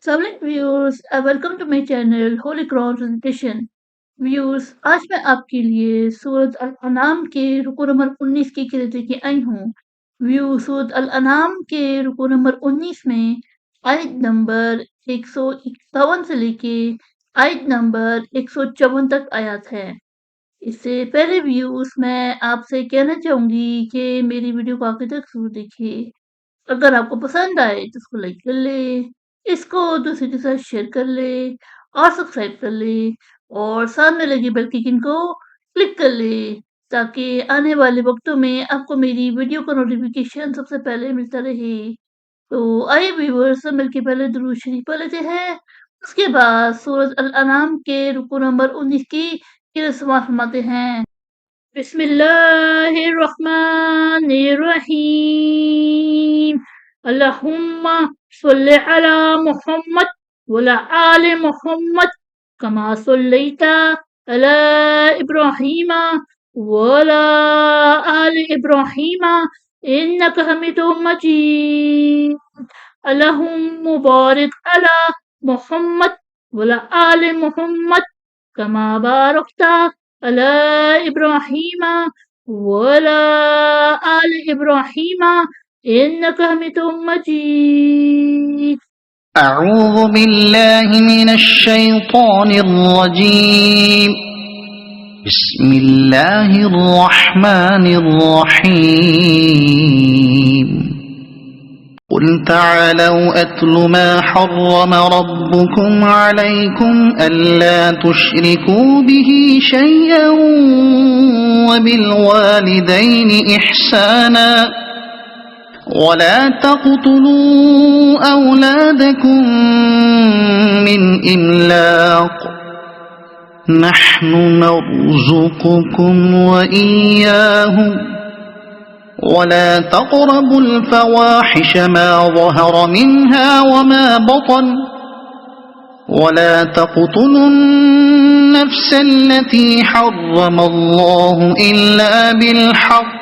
अस्सलाम viewers, welcome to my channel holy cross recitation. Viewers, आज मैं आपके लिए सूरत अल अनाम के रुकू नंबर 19 की किरत लेके आई हूँ। सूरत अल अनाम के रुकू नंबर 19 में आयत नंबर 151 से लेके आयत नंबर 154 तक आयत है। इससे पहले व्यूअर्स, मैं आपसे कहना चाहूंगी कि मेरी वीडियो को आखिर तक जरूर देखिए। अगर आपको पसंद आए तो इसको लाइक कर ले, इसको दूसरे के साथ शेयर कर ले और सब्सक्राइब कर ले और सामने लगी बेल के आइकन को क्लिक कर ले ताकि आने वाले वक्तों में आपको मेरी वीडियो का नोटिफिकेशन सबसे पहले मिलता रहे। तो आइए व्यूअर्स, मिलके पहले दुरूद शरीफ पढ़ लेते हैं। उसके बाद सूरत अल अनाम के रुकू नंबर 19 की किरत समाप्त फरमाते हैं। बिस्मिल्लाहिर्रहमानिर्रहीम। अल्लाहुम्मा सल्लि अला मुहम्मद वला आले मुहम्मद कमा सल्लैता अला इब्राहीमा वला आले इब्राहीमा इन्नका हमीदुम मजीद। अल्लाहुम्मा बारिक अला मुहम्मद वला आले मुहम्मद कमा बारकता अला इब्राहीमा वला आल इब्राहीमा इन्नका हमीदुम मजीद। أعوذ بالله من الشيطان الرجيم. بسم الله الرحمن الرحيم. قل تعالوا أتل ما حرم ربكم عليكم ألا تشركوا به شيئا وبالوالدين إحسانا ولا تقتلوا أولادكم من إملاق نحن نرزقكم وإياهم ولا تقربوا الفواحش ما ظهر منها وما بطن ولا تقتلوا النفس التي حرم الله إلا بالحق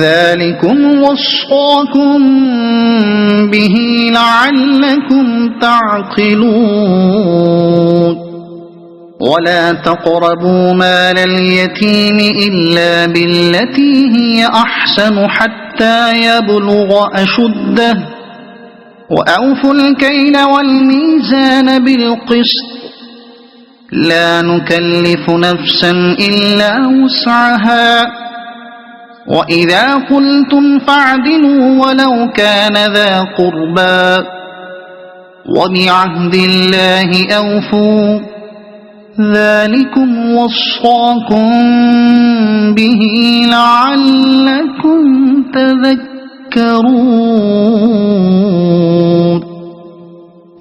ذلكم وصاكم به لعلكم تعقلون ولا تقربوا مال اليتيم إلا بالتي هي أحسن حتى يبلغ أشده وأوفوا الكيل والميزان بالقسط لا نكلف نفسا إلا وسعها وإذا قلتم فاعدلوا ولو كان ذا قربى وبعهد الله أوفوا ذلكم وصاكم به لعلكم تذكرون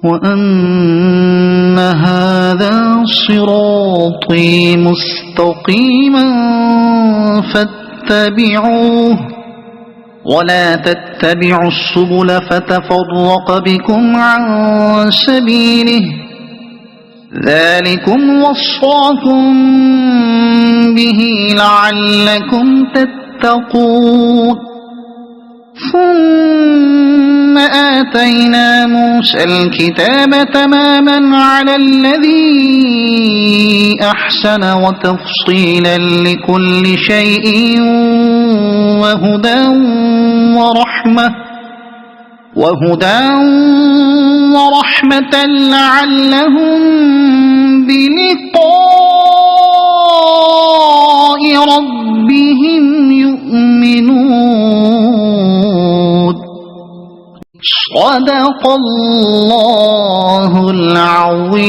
وأن هذا صراطي مستقيما فاتبعوه ولا تتبعوا السبل فتفرق بكم عن سبيله ذلكم وصاكم به لعلكم تتقون ثم آتينا موسى الكتاب تماما على الذي أحسن وتفصيلا لكل شيء وهدى ورحمة لعلهم بلقاء ربهم يؤمنون. صدق الله العظيم.